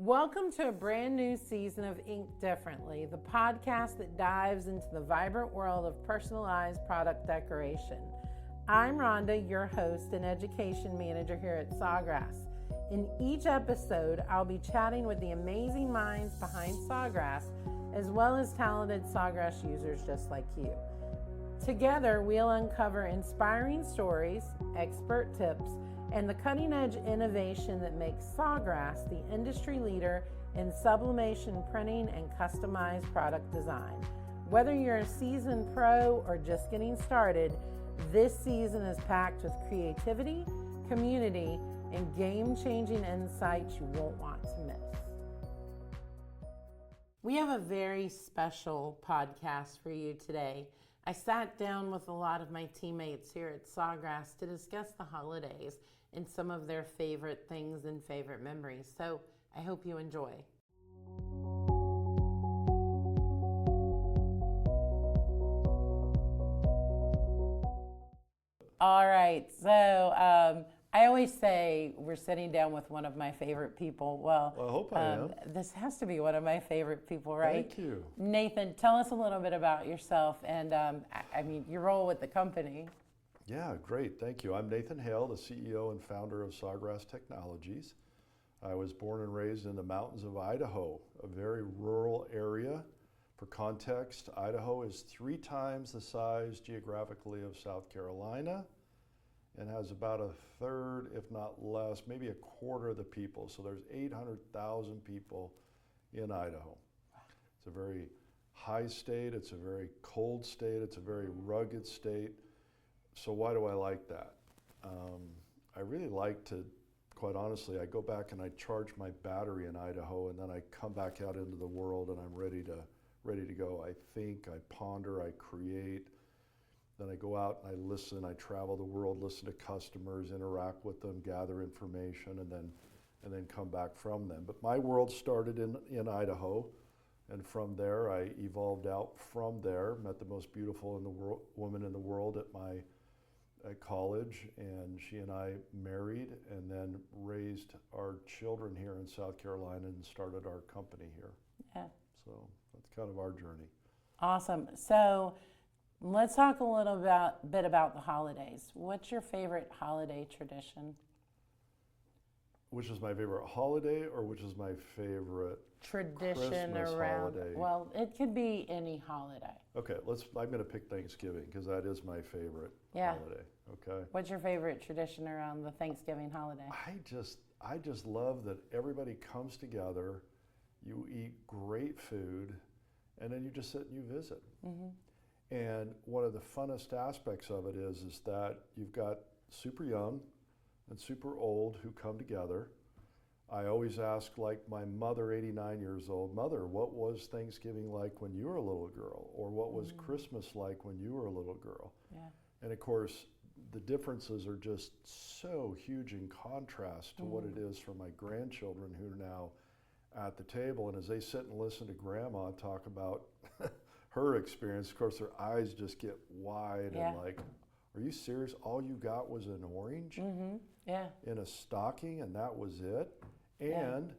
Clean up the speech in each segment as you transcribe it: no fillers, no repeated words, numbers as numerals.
Welcome to a brand new season of Ink Differently, the podcast that dives into the vibrant world of personalized product decoration. I'm Rhonda, your host and education manager here at Sawgrass. In each episode, I'll be chatting with the amazing minds behind Sawgrass, as well as talented Sawgrass users just like you. Together, we'll uncover inspiring stories, expert tips, and the cutting-edge innovation that makes Sawgrass the industry leader in sublimation printing and customized product design. Whether you're a seasoned pro or just getting started, this season is packed with creativity, community, and game-changing insights you won't want to miss. We have a very special podcast for you today. I sat down with a lot of my teammates here at Sawgrass to discuss the holidays and some of their favorite things and favorite memories. So I hope you enjoy. All right, so I always say we're sitting down with one of my favorite people. Well, I hope I am. This has to be one of my favorite people, right? Thank you. Nathan, tell us a little bit about yourself and your role with the company. Yeah, great. Thank you. I'm Nathan Hale, the CEO and founder of Sawgrass Technologies. I was born and raised in the mountains of Idaho, a very rural area. For context, Idaho is 3 times the size geographically of South Carolina and has about a third, if not less, maybe a quarter of the people. So there's 800,000 people in Idaho. It's a very high state, it's a very cold state, it's a very rugged state. So why do I like that? I really like to, quite honestly, I go back and I charge my battery in Idaho, and then I come back out into the world and I'm ready to go. I think, I ponder, I create. Then I go out and I listen, I travel the world, listen to customers, interact with them, gather information, and then come back from them. But my world started in Idaho, and from there I evolved out from there, met the most beautiful woman in the world at college, and she and I married and then raised our children here in South Carolina and started our company here. Yeah. So that's kind of our journey. Awesome. So let's talk a little bit about the holidays. What's your favorite holiday tradition? Which is my favorite holiday, or which is my favorite tradition Christmas around? holiday? Well, it could be any holiday. Okay, I'm going to pick Thanksgiving because that is my favorite holiday. Okay. What's your favorite tradition around the Thanksgiving holiday? I just love that everybody comes together, you eat great food, and then you just sit and you visit. Mm-hmm. And one of the funnest aspects of it is that you've got super young and super old who come together. I always ask, like my mother, 89 years old, Mother, what was Thanksgiving like when you were a little girl? Or what was Christmas like when you were a little girl? Yeah. And of course, the differences are just so huge in contrast to what it is for my grandchildren who are now at the table. And as they sit and listen to Grandma talk about her experience, of course, their eyes just get wide and like, are you serious? All you got was an orange in a stocking, and that was it? And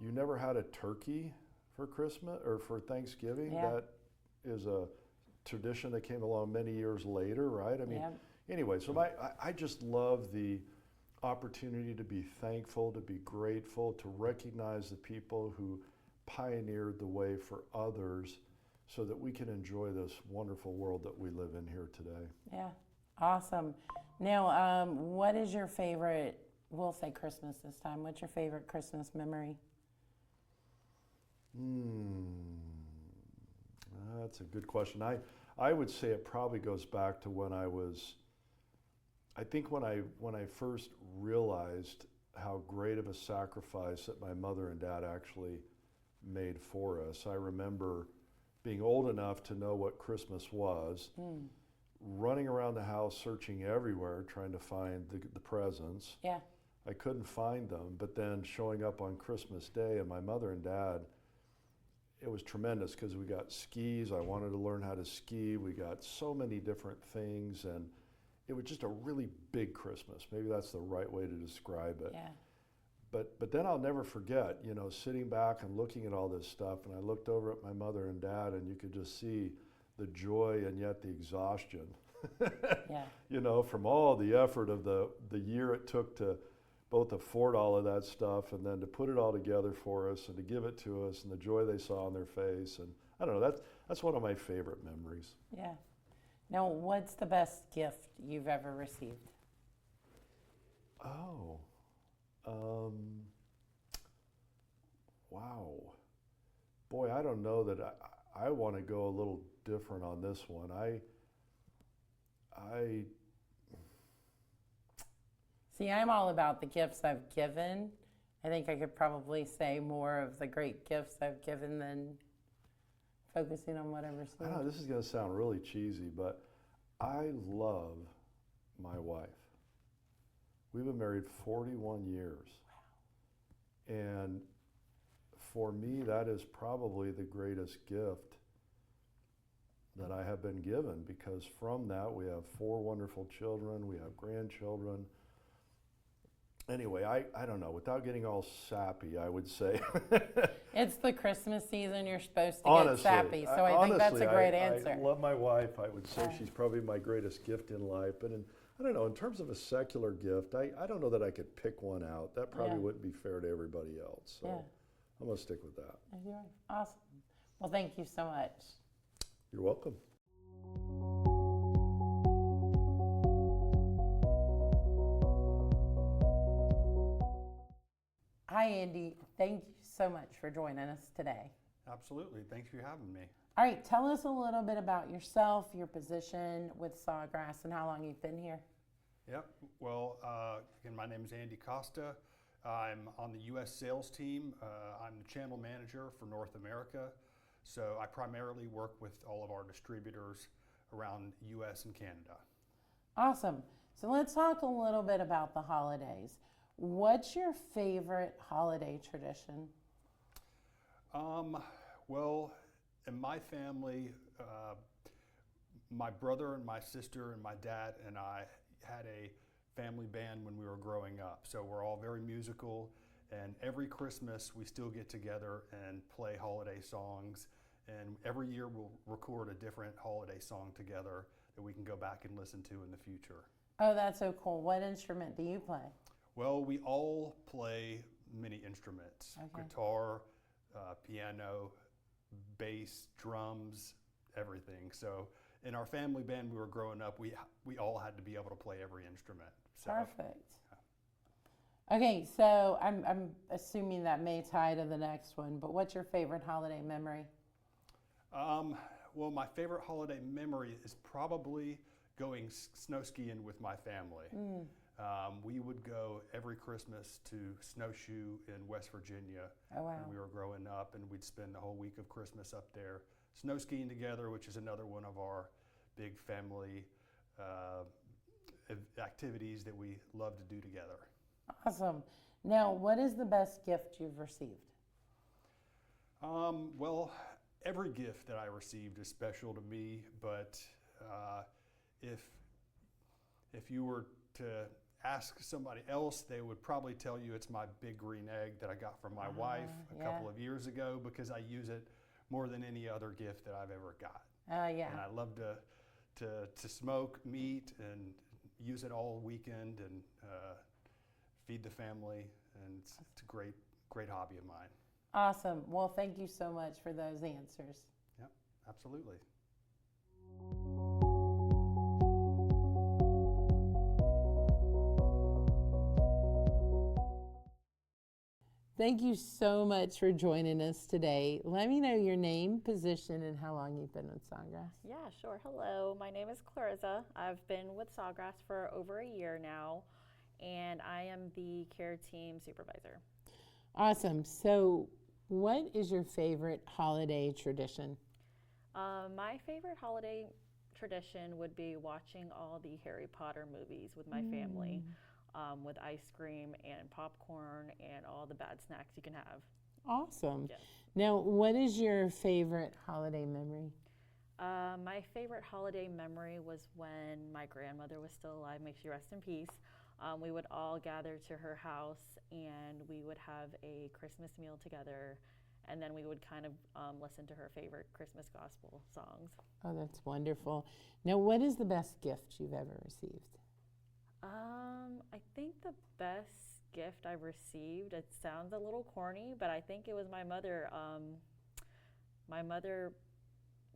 you never had a turkey for Christmas or for Thanksgiving? That is a tradition that came along many years later, right? I mean, anyway, so I just love the opportunity to be thankful, to be grateful, to recognize the people who pioneered the way for others so that we can enjoy this wonderful world that we live in here today. Yeah, awesome. Now, what is your favorite, we'll say Christmas this time, what's your favorite Christmas memory? That's a good question. I would say it probably goes back to when I think when I first realized how great of a sacrifice that my mother and dad actually made for us. I remember being old enough to know what Christmas was, running around the house searching everywhere trying to find the presents. Yeah. I couldn't find them, but then showing up on Christmas Day, and my mother and dad, it was tremendous because we got skis. I wanted to learn how to ski. We got so many different things, and it was just a really big Christmas. Maybe that's the right way to describe it. Yeah. but then I'll never forget, you know, sitting back and looking at all this stuff, and I looked over at my mother and dad, and you could just see the joy and yet the exhaustion. Yeah. You know, from all the effort of the year it took to both afford all of that stuff and then to put it all together for us and to give it to us, and the joy they saw on their face. And I don't know, that's one of my favorite memories. Yeah. Now, what's the best gift you've ever received? Oh, wow. Boy, I don't know that I want to go a little different on this one. See, I'm all about the gifts I've given. I think I could probably say more of the great gifts I've given than focusing on what I've received. I don't know, this is going to sound really cheesy, but I love my wife. We've been married 41 years. Wow. And for me, that is probably the greatest gift that I have been given, because from that we have 4 wonderful children, we have grandchildren. Anyway, I don't know, without getting all sappy, I would say. It's the Christmas season, you're supposed to Honestly, get sappy, so I think that's a great answer. I love my wife. I would say she's probably my greatest gift in life. But I don't know, in terms of a secular gift, I don't know that I could pick one out. That probably wouldn't be fair to everybody else. So I'm going to stick with that. You're right. Awesome. Well, thank you so much. You're welcome. Hi, Andy. Thank you so much for joining us today. Absolutely. Thanks for having me. All right, tell us a little bit about yourself, your position with Sawgrass, and how long you've been here. Yep. Well, again, my name is Andy Costa. I'm on the U.S. sales team. I'm the channel manager for North America. So I primarily work with all of our distributors around U.S. and Canada. Awesome. So let's talk a little bit about the holidays. What's your favorite holiday tradition? Well, in my family, my brother and my sister and my dad and I had a family band when we were growing up. So we're all very musical, and every Christmas we still get together and play holiday songs. And every year we'll record a different holiday song together that we can go back and listen to in the future. Oh, that's so cool. What instrument do you play? Well, we all play many instruments, guitar, piano, bass, drums, everything. So in our family band we were growing up, we all had to be able to play every instrument. So, perfect. Yeah. Okay, so I'm assuming that may tie to the next one, but what's your favorite holiday memory? Well, my favorite holiday memory is probably going snow skiing with my family. We would go every Christmas to Snowshoe in West Virginia when we were growing up, and we'd spend the whole week of Christmas up there snow skiing together, which is another one of our big family activities that we love to do together. Awesome. Now, what is the best gift you've received? Well, every gift that I received is special to me, but if you were to ask somebody else, they would probably tell you it's my big green egg that I got from my wife a couple of years ago, because I use it more than any other gift that I've ever got. And I love to smoke meat and use it all weekend and feed the family, and it's a great hobby of mine. Awesome. Well, thank you so much for those answers. Yep, absolutely. Thank you so much for joining us today. Let me know your name, position, and how long you've been with Sawgrass. Yeah, sure. Hello, my name is Clarissa. I've been with Sawgrass for over a year now, and I am the care team supervisor. Awesome. So what is your favorite holiday tradition? My favorite holiday tradition would be watching all the Harry Potter movies with my family. With ice cream and popcorn and all the bad snacks you can have. Awesome. Yes. Now, what is your favorite holiday memory? My favorite holiday memory was when my grandmother was still alive, may she rest in peace. We would all gather to her house and we would have a Christmas meal together. And then we would kind of listen to her favorite Christmas gospel songs. Oh, that's wonderful. Now, what is the best gift you've ever received? I think the best gift I've received, it sounds a little corny, but I think it was my mother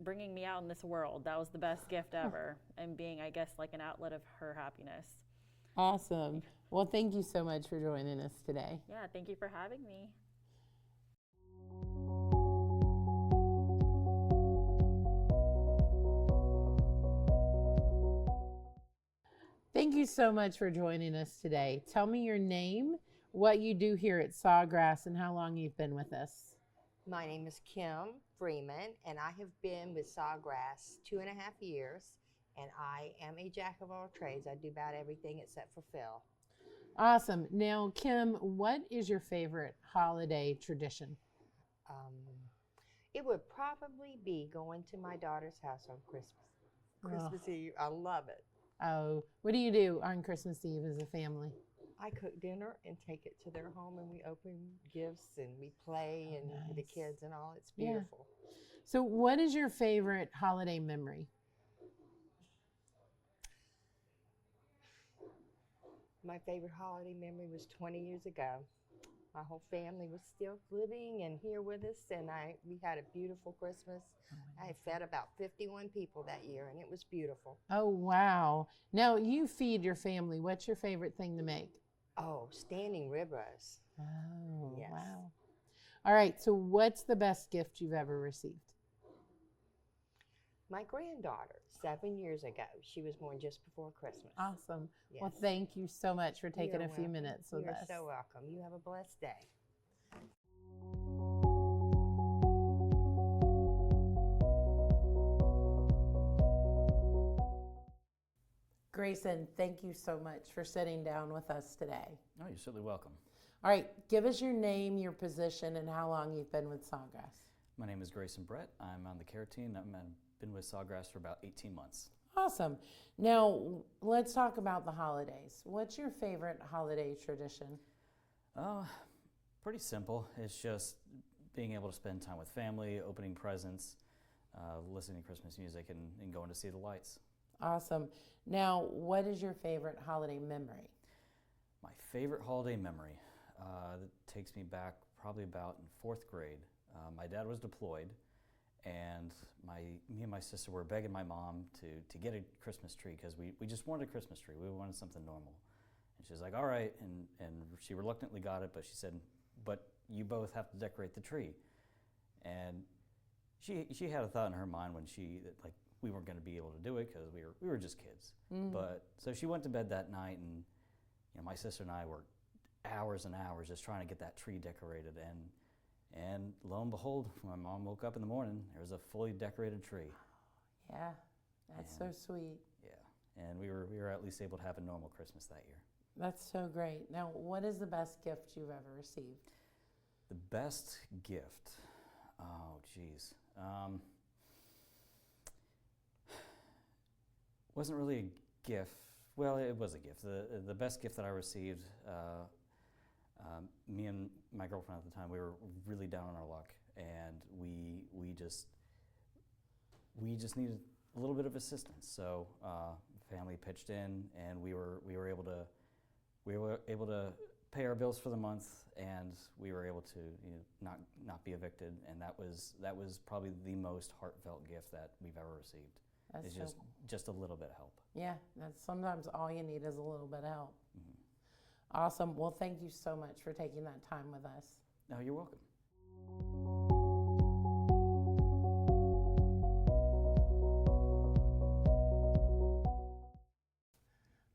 bringing me out in this world. That was the best gift ever, and being, I guess, like an outlet of her happiness. Awesome. Well, thank you so much for joining us today. Yeah, thank you for having me. Thank you so much for joining us today. Tell me your name, what you do here at Sawgrass, and how long you've been with us. My name is Kim Freeman, and I have been with Sawgrass 2.5 years, and I am a jack of all trades. I do about everything except for Phil. Awesome. Now, Kim, what is your favorite holiday tradition? It would probably be going to my daughter's house on Christmas Eve. I love it. Oh, what do you do on Christmas Eve as a family? I cook dinner and take it to their home, and we open gifts and we play and nice. the kids and all. It's Yeah. beautiful. So, what is your favorite holiday memory? My favorite holiday memory was 20 years ago. My whole family was still living and here with us, and we had a beautiful Christmas. I fed about 51 people that year, and it was beautiful. Oh, wow. Now, you feed your family. What's your favorite thing to make? Oh, standing rib roast. Oh, Yes. wow. All right. So, what's the best gift you've ever received? My granddaughter, 7 years ago. She was born just before Christmas. Awesome. Well, Yes. thank you so much for taking You're a few welcome. minutes with You're us. so welcome. You have a blessed day. Grayson, thank you so much for sitting down with us today. Oh, you're certainly welcome. All right, give us your name, your position, and how long you've been with Sawgrass. My name is Grayson Brett. I'm on the care team. I've been with Sawgrass for about 18 months. Awesome. Now, let's talk about the holidays. What's your favorite holiday tradition? Pretty simple. It's just being able to spend time with family, opening presents, listening to Christmas music, and going to see the lights. Awesome. Now, what is your favorite holiday memory? My favorite holiday memory that takes me back probably about in 4th grade. My dad was deployed, and me and my sister were begging my mom to get a Christmas tree because we just wanted a Christmas tree. We wanted something normal. And she was like, all right, and she reluctantly got it, but she said, but you both have to decorate the tree. And she had a thought in her mind when we weren't going to be able to do it because we were just kids. But so she went to bed that night, and my sister and I worked hours and hours just trying to get that tree decorated. And lo and behold, when my mom woke up in the morning, there was a fully decorated tree. Yeah, that's so sweet. Yeah, and we were at least able to have a normal Christmas that year. That's so great. Now, what is the best gift you've ever received? The best gift? Oh, geez. Wasn't really a gift. Well, it was a gift. The best gift that I received, me and my girlfriend at the time, we were really down on our luck, and we just needed a little bit of assistance. So family pitched in, and we were able to pay our bills for the month, and we were able to not be evicted, and that was probably the most heartfelt gift that we've ever received. That's It's just a little bit of help. Yeah, that's sometimes all you need is a little bit of help. Mm-hmm. Awesome. Well, thank you so much for taking that time with us. No, you're welcome.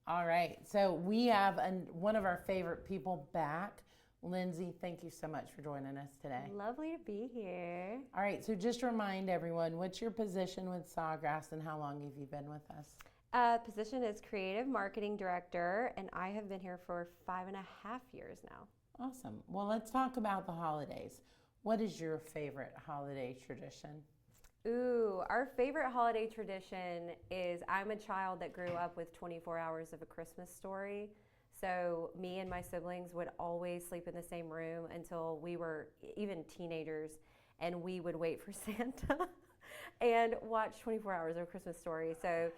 All right, so we have one of our favorite people back. Lindsay, thank you so much for joining us today. Lovely to be here. All right, so just remind everyone, what's your position with Sawgrass and how long have you been with us? Position is Creative Marketing Director, and I have been here for 5.5 years now. Awesome. Well, let's talk about the holidays. What is your favorite holiday tradition? Ooh, our favorite holiday tradition is I'm a child that grew up with 24 Hours of a Christmas Story. So me and my siblings would always sleep in the same room until we were even teenagers, and we would wait for Santa and watch 24 Hours of a Christmas Story. So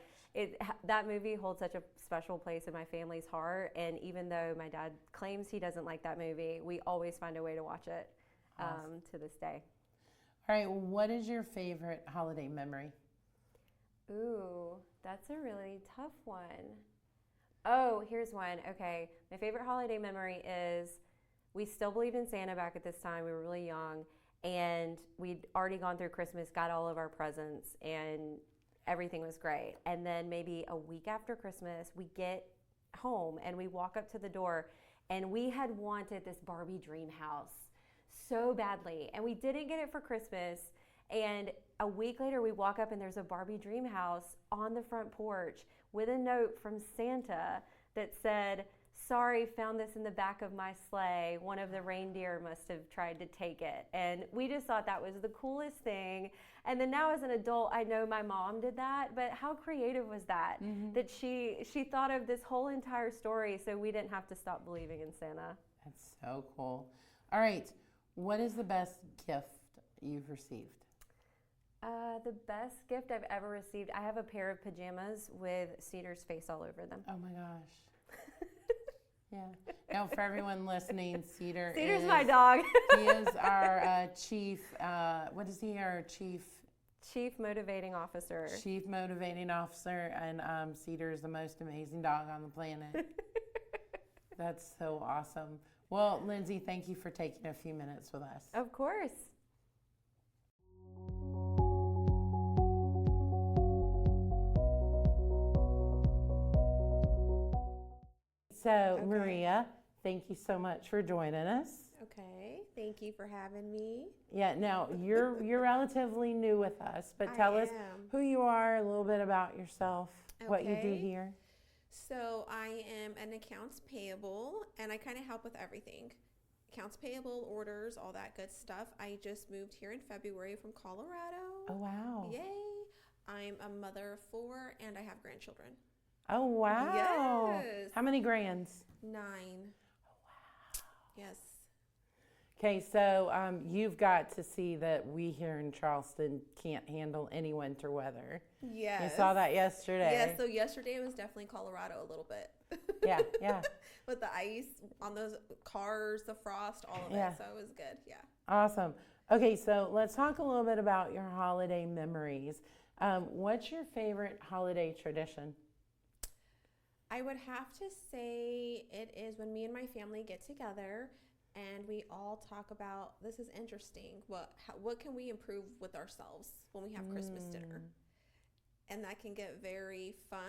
that movie holds such a special place in my family's heart, and even though my dad claims he doesn't like that movie, we always find a way to watch it to this day. All right, what is your favorite holiday memory? Ooh, that's a really tough one. Oh, here's one. Okay, my favorite holiday memory is we still believed in Santa back at this time. We were really young, and we'd already gone through Christmas, got all of our presents, and everything was great. And then maybe a week after Christmas, we get home and we walk up to the door, and we had wanted this Barbie dream house so badly, and we didn't get it for Christmas. And a week later, we walk up and there's a Barbie dream house on the front porch with a note from Santa that said, "Sorry, found this in the back of my sleigh. One of the reindeer must have tried to take it." And we just thought that was the coolest thing. And then now as an adult, I know my mom did that, but how creative was that? That she thought of this whole entire story so we didn't have to stop believing in Santa. That's so cool. All right, what is the best gift you've received? The best gift I've ever received, I have a pair of pajamas with Cedar's face all over them. Oh my gosh. Yeah. Now, for everyone listening, Cedar's my dog. He is our chief, what is he, our chief? Chief motivating officer. Chief motivating officer, and Cedar is the most amazing dog on the planet. That's so awesome. Well, Lindsay, thank you for taking a few minutes with us. Of course. So, Maria, thank you so much for joining us. Okay, thank you for having me. Yeah, now you're relatively new with us, but tell us who you are, a little bit about yourself, what you do here. So I am an accounts payable, and I kind of help with everything. Accounts payable, orders, all that good stuff. I just moved here in February from Colorado. Oh, wow. Yay. I'm a mother of 4, and I have grandchildren. Oh, wow. Yes. How many grands? 9. Oh, wow. Yes. Okay, so you've got to see that we here in Charleston can't handle any winter weather. Yes. You saw that yesterday. Yeah, so yesterday was definitely Colorado a little bit. Yeah. With the ice on those cars, the frost, all of it. So it was good, yeah. Awesome. Okay, so let's talk a little bit about your holiday memories. What's your favorite holiday tradition? I would have to say it is when me and my family get together and we all talk about, this is interesting, what can we improve with ourselves when we have Christmas dinner? And that can get very fun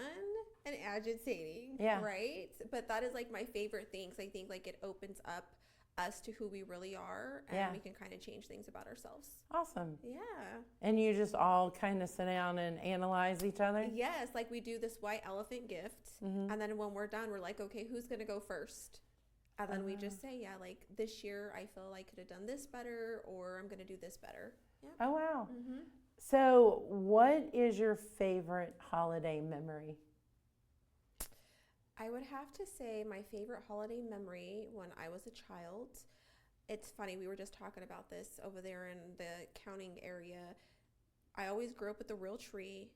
and agitating, right? But that is like my favorite things. I think like it opens up us to who we really are, and we can kind of change things about ourselves. Awesome. Yeah. And you just all kind of sit down and analyze each other? Yes, like we do this white elephant gift, and then when we're done, we're like, okay, who's going to go first? And then we just say, yeah, like this year I feel I could have done this better, or I'm going to do this better. Yeah. Oh, wow. So what is your favorite holiday memory? I would have to say my favorite holiday memory when I was a child. It's funny, we were just talking about this over there in the counting area. I always grew up with a real tree,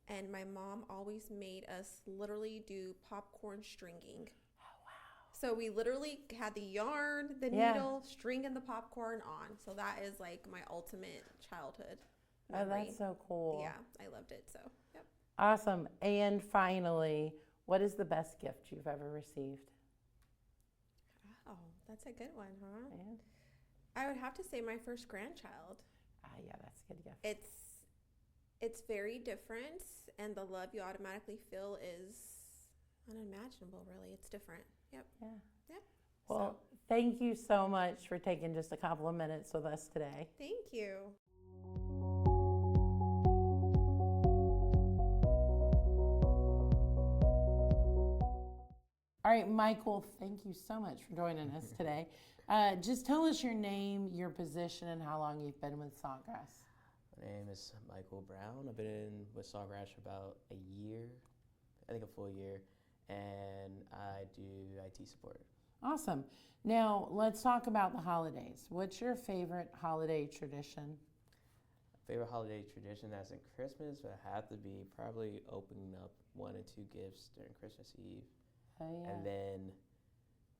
and my mom always made us literally do popcorn stringing. Oh, wow. So we literally had the yarn, the needle, stringing the popcorn on. So that is like my ultimate childhood memory. Oh, that's so cool. Yeah, I loved it. So, yep. Awesome. And finally, what is the best gift you've ever received? Oh, that's a good one, huh? And? I would have to say my first grandchild. Yeah, that's a good gift. It's very different, and the love you automatically feel is unimaginable, really. It's different. Yep. Yeah. Yep. Well, thank you so much for taking just a couple of minutes with us today. Thank you. All right, Michael, thank you so much for joining us today. Just tell us your name, your position, and how long you've been with Sawgrass. My name is Michael Brown. I've been with Sawgrass for about a year, I think a full year. and I do IT support. Awesome. Now, let's talk about the holidays. What's your favorite holiday tradition? Favorite holiday tradition as in Christmas would have to be probably opening up 1 or 2 gifts during Christmas Eve. Oh, yeah. And then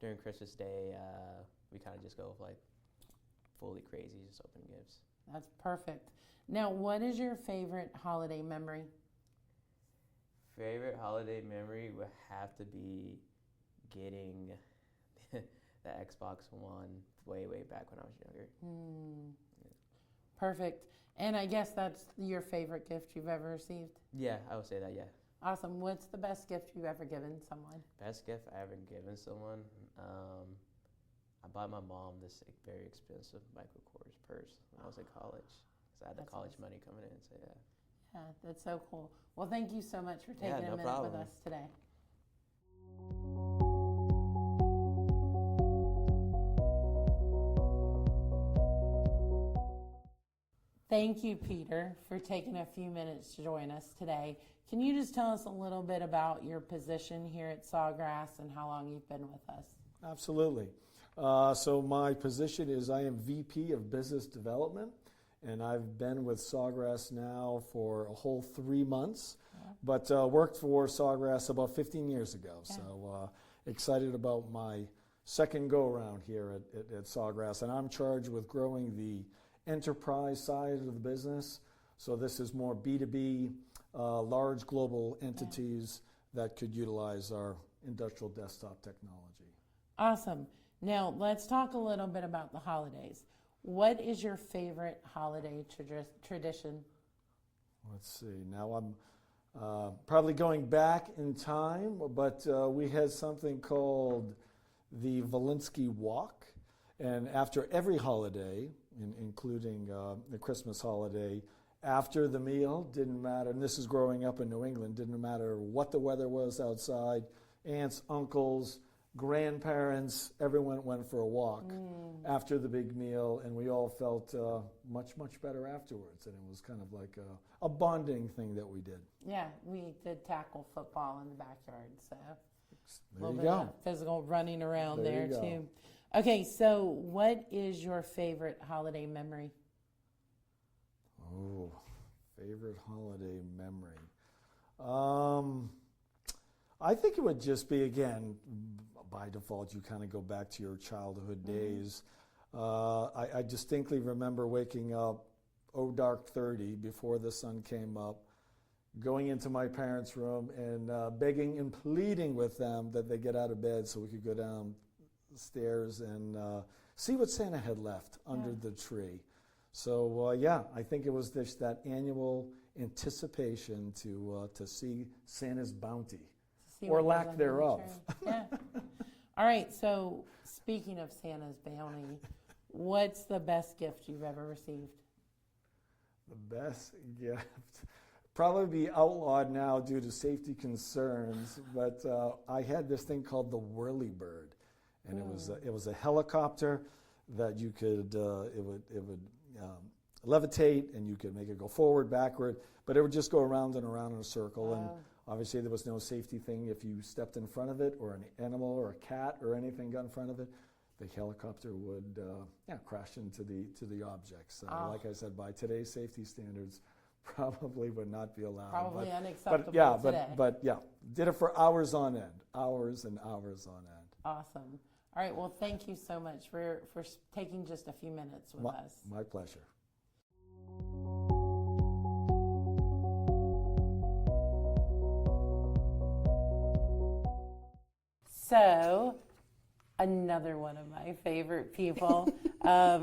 during Christmas Day, we kind of just go like fully crazy, just open gifts. That's perfect. Now, what is your favorite holiday memory? Favorite holiday memory would have to be getting the Xbox One way back when I was younger. Perfect. And I guess that's your favorite gift you've ever received? Yeah, I would say that, yeah. Awesome. What's the best gift you've ever given someone? Best gift I ever given someone? I bought my mom this like, very expensive Michael Kors purse when I was in college. Because I had the college money coming in, so yeah. Yeah, that's so cool. Well, thank you so much for taking a minute with us today. Thank you, Peter, for taking a few minutes to join us today. Can you just tell us a little bit about your position here at Sawgrass and how long you've been with us? Absolutely. So my position is I am VP of Business Development, and I've been with Sawgrass now for a whole 3 months, but worked for Sawgrass about 15 years ago. Yeah. So excited about my second go-around here at Sawgrass, and I'm charged with growing the enterprise side of the business. So this is more B2B, large global entities that could utilize our industrial desktop technology. Awesome. Now let's talk a little bit about the holidays. What is your favorite holiday tradition? Let's see. Now I'm probably going back in time, but we had something called the Valinsky Walk. And after every holiday, including the Christmas holiday, after the meal, didn't matter, and this is growing up in New England, didn't matter what the weather was outside, aunts, uncles, grandparents, everyone went for a walk after the big meal, and we all felt much better afterwards. And it was kind of like a bonding thing that we did. Yeah, we did tackle football in the backyard, so there a little you bit go. of physical running around there you go. too. Okay, so what is your favorite holiday memory? Oh, favorite holiday memory. I think it would just be, again, by default, you kind of go back to your childhood days. I distinctly remember waking up, dark 30, before the sun came up, going into my parents' room and begging and pleading with them that they get out of bed so we could go down the stairs and see what Santa had left under the tree. So I think it was just that annual anticipation to see Santa's bounty, or lack thereof. Yeah. All right, so speaking of Santa's bounty, what's the best gift you've ever received? The best gift? Probably be outlawed now due to safety concerns, but I had this thing called the Whirlybird, and it was a helicopter that you could it would levitate, and you could make it go forward, backward, but it would just go around and around in a circle. And obviously there was no safety thing if you stepped in front of it, or an animal or a cat or anything got in front of it. The helicopter would crash into the object. So like I said, by today's safety standards, probably would not be allowed. Probably unacceptable today. But did it for hours on end, hours and hours on end. Awesome. All right, well, thank you so much for taking just a few minutes with us. My pleasure. So, another one of my favorite people,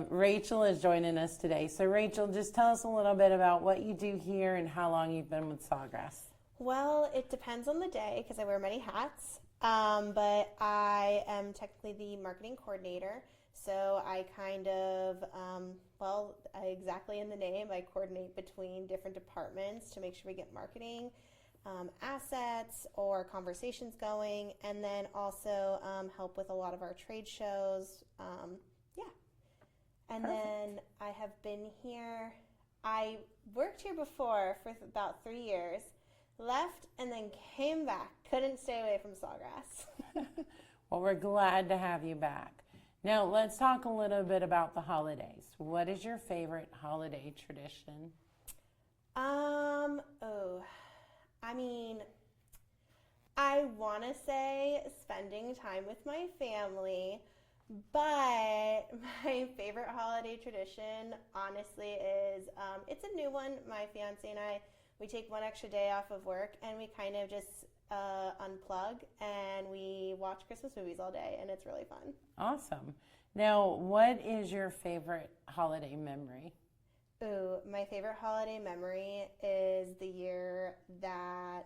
Rachel is joining us today. So, Rachel, just tell us a little bit about what you do here and how long you've been with Sawgrass. Well, it depends on the day because I wear many hats, but I am technically the marketing coordinator. So I kind of, exactly in the name, I coordinate between different departments to make sure we get marketing, assets or conversations going, and then also help with a lot of our trade shows. And Perfect. Then I have been here. I worked here before for about 3 years. left, and then came back. Couldn't stay away from Sawgrass. Well, we're glad to have you back. Now, let's talk a little bit about the holidays. What is your favorite holiday tradition? I want to say spending time with my family, but my favorite holiday tradition, honestly, is it's a new one. My fiance and I, we take one extra day off of work and we kind of just unplug and we watch Christmas movies all day, and it's really fun. Awesome. Now, what is your favorite holiday memory? Ooh, my favorite holiday memory is the year that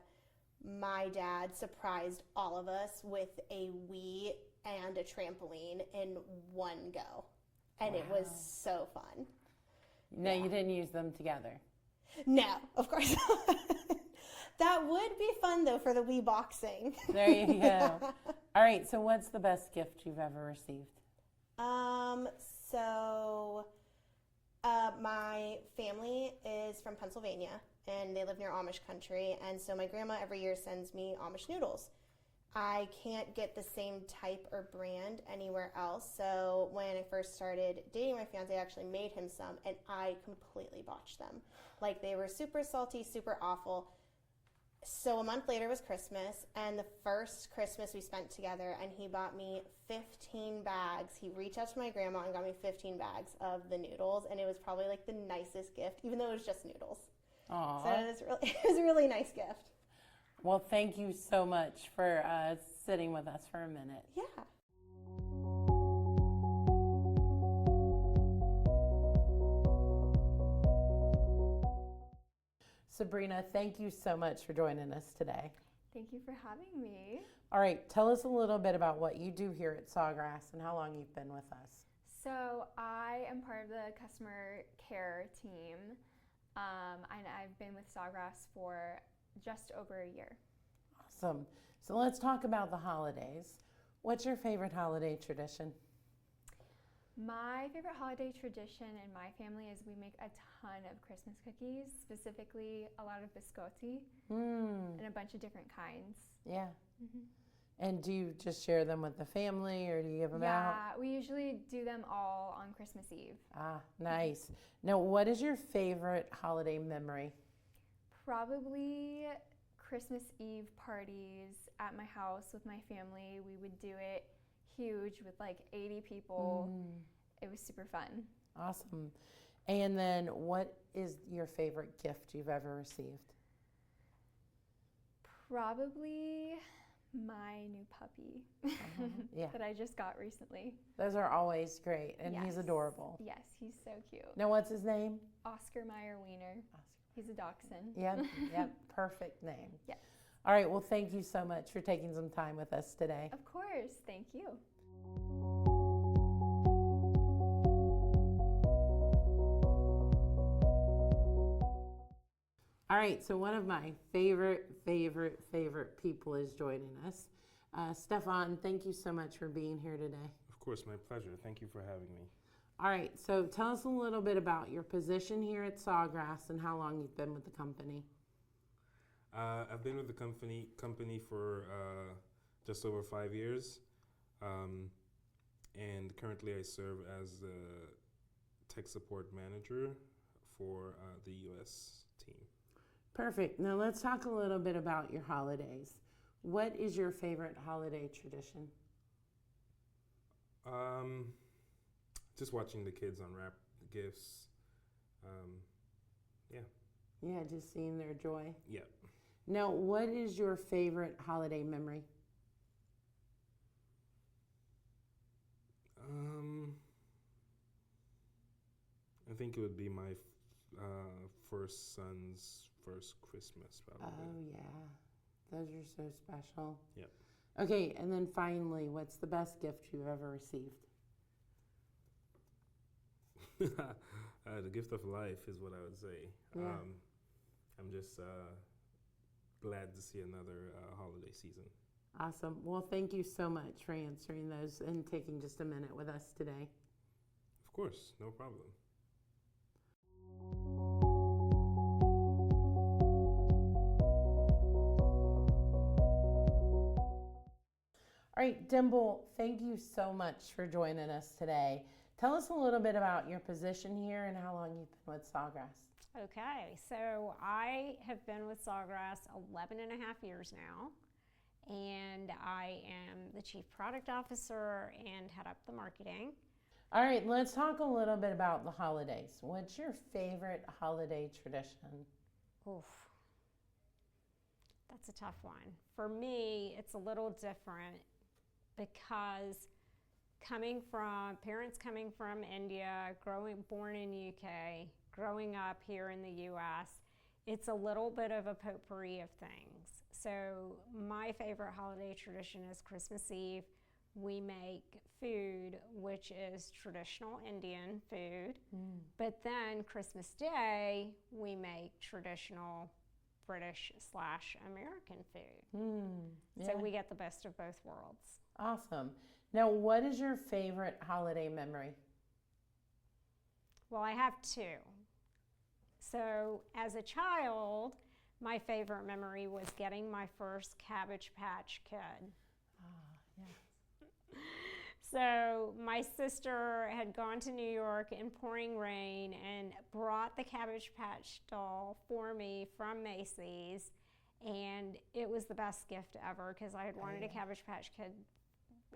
my dad surprised all of us with a Wii and a trampoline in one go. And it was so fun. No, you didn't use them together. No, of course not. That would be fun, though, for the Wii boxing. There you go. All right, so what's the best gift you've ever received? My family is from Pennsylvania, and they live near Amish country, and so my grandma every year sends me Amish noodles. I can't get the same type or brand anywhere else, so when I first started dating my fiance, I actually made him some, and I completely botched them. Like, they were super salty, super awful. So a month later was Christmas, and the first Christmas we spent together, and he bought me 15 bags. He reached out to my grandma and got me 15 bags of the noodles, and it was probably like the nicest gift, even though it was just noodles. Aww. So it was a really nice gift. Well, thank you so much for sitting with us for a minute. Yeah. Sabrina, thank you so much for joining us today. Thank you for having me. All right, tell us a little bit about what you do here at Sawgrass and how long you've been with us. So I am part of the customer care team, and I've been with Sawgrass for just over a year. Awesome. So let's talk about the holidays. What's your favorite holiday tradition? My favorite holiday tradition in my family is we make a ton of Christmas cookies, specifically a lot of biscotti and a bunch of different kinds. Yeah. And do you just share them with the family or do you give them out? Yeah, we usually do them all on Christmas Eve. Ah, nice. Now, what is your favorite holiday memory? Probably Christmas Eve parties at my house with my family. We would do it huge with like 80 people. It was super fun. Awesome. And then what is your favorite gift you've ever received? Probably my new puppy Yeah. that I just got recently. Those are always great, and Yes. he's adorable. Yes, he's so cute. Now, what's his name? Oscar Meyer Wiener. He's a dachshund. Yep, perfect name. Yes. All right, well, thank you so much for taking some time with us today. Of course, thank you. All right, so one of my favorite people is joining us. Stefan, thank you so much for being here today. Of course, my pleasure. Thank you for having me. All right, so tell us a little bit about your position here at Sawgrass and how long you've been with the company. I've been with the company for just over 5 years, and currently I serve as the tech support manager for the U.S. team. Perfect. Now let's talk a little bit about your holidays. What is your favorite holiday tradition? Just watching the kids unwrap the gifts. Yeah, just seeing their joy. Yeah. Now, what is your favorite holiday memory? I think it would be my first son's first Christmas, probably. Oh, yeah. Those are so special. Yep. Okay, and then finally, what's the best gift you've ever received? The gift of life is what I would say. Yeah. I'm just glad to see another holiday season. Awesome. Well, thank you so much for answering those and taking just a minute with us today. Of course, no problem. right, Dimple, thank you so much for joining us today. Tell us a little bit about your position here and how long you've been with Sawgrass. Okay, so I have been with Sawgrass 11 and a half years now, and I am the Chief Product Officer and head up the marketing. All right, let's talk a little bit about the holidays. What's your favorite holiday tradition? Oof, that's a tough one. For me, it's a little different because parents coming from India, born in UK, growing up here in the US, it's a little bit of a potpourri of things. So my favorite holiday tradition is Christmas Eve. We make food, which is traditional Indian food, but then Christmas Day, we make traditional British/American food. Yeah. So we get the best of both worlds. Awesome. Now, what is your favorite holiday memory? Well, I have two. So as a child, my favorite memory was getting my first Cabbage Patch Kid. So my sister had gone to New York in pouring rain and brought the Cabbage Patch doll for me from Macy's, and it was the best gift ever because I had wanted a Cabbage Patch Kid.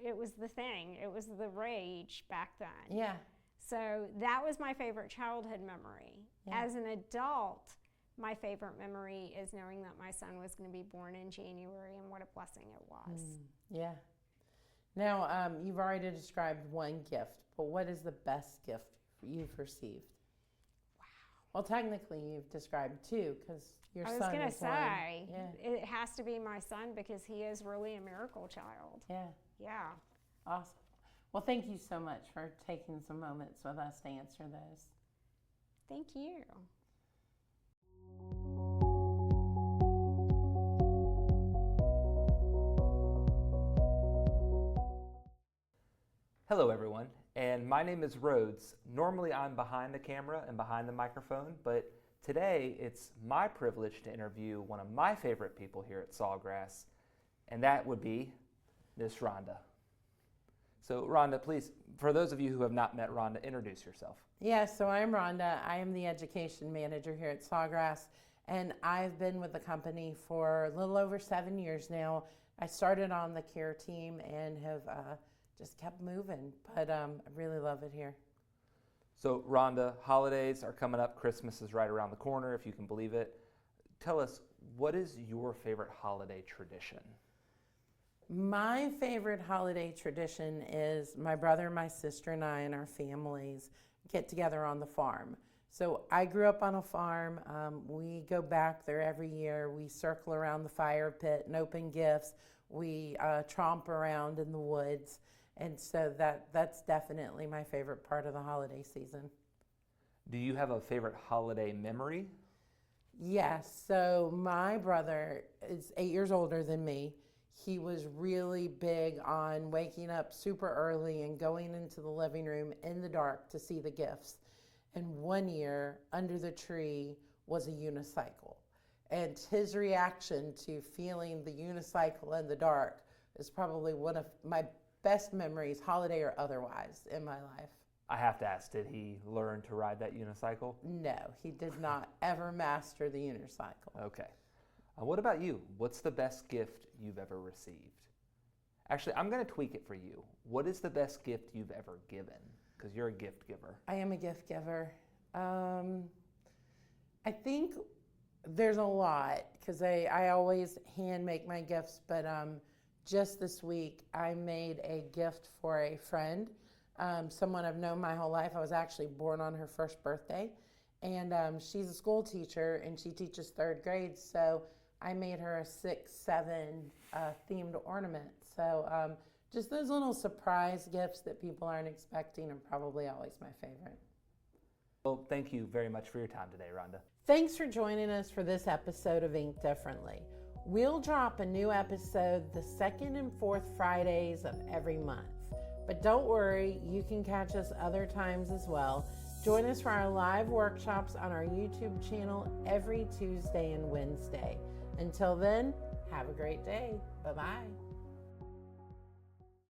It was the thing. It was the rage back then. Yeah. So that was my favorite childhood memory. Yeah. As an adult, my favorite memory is knowing that my son was going to be born in January, and what a blessing it was. Yeah. Now, you've already described one gift, but what is the best gift you've received? Wow. Well, technically, you've described two because your son is one. I was going to say, Yeah. it has to be my son because he is really a miracle child. Yeah. Yeah. Awesome. Well, thank you so much for taking some moments with us to answer those. Thank you. Hello everyone, and my name is Rhodes. Normally I'm behind the camera and behind the microphone, but today it's my privilege to interview one of my favorite people here at Sawgrass, and that would be Miss Rhonda. So Rhonda, please, for those of you who have not met Rhonda, introduce yourself. Yes, so I'm Rhonda. I am the education manager here at Sawgrass, and I've been with the company for a little over 7 years now. I started on the care team and have just kept moving, but I really love it here. So Rhonda, holidays are coming up. Christmas is right around the corner, if you can believe it. Tell us, what is your favorite holiday tradition? My favorite holiday tradition is my brother, my sister, and I and our families get together on the farm. So I grew up on a farm. We go back there every year. We circle around the fire pit and open gifts. We tromp around in the woods. And so that's definitely my favorite part of the holiday season. Do you have a favorite holiday memory? Yes. So my brother is 8 years older than me. He was really big on waking up super early and going into the living room in the dark to see the gifts. And one year, under the tree was a unicycle. And his reaction to feeling the unicycle in the dark is probably one of my best memories, holiday or otherwise, in my life. I have to ask, did he learn to ride that unicycle? No, he did not ever master the unicycle. Okay. What about you? What's the best gift you've ever received? Actually, I'm going to tweak it for you. What is the best gift you've ever given? Because you're a gift giver. I am a gift giver. I think there's a lot because I always hand make my gifts, but just this week I made a gift for a friend, someone I've known my whole life. I was actually born on her first birthday, and she's a school teacher and she teaches third grade, so I made her a 6/7 themed ornament. So just those little surprise gifts that people aren't expecting are probably always my favorite. Well, thank you very much for your time today, Rhonda. Thanks for joining us for this episode of Ink Differently. We'll drop a new episode the second and fourth Fridays of every month. But don't worry, you can catch us other times as well. Join us for our live workshops on our YouTube channel every Tuesday and Wednesday. Until then, have a great day. Bye-bye.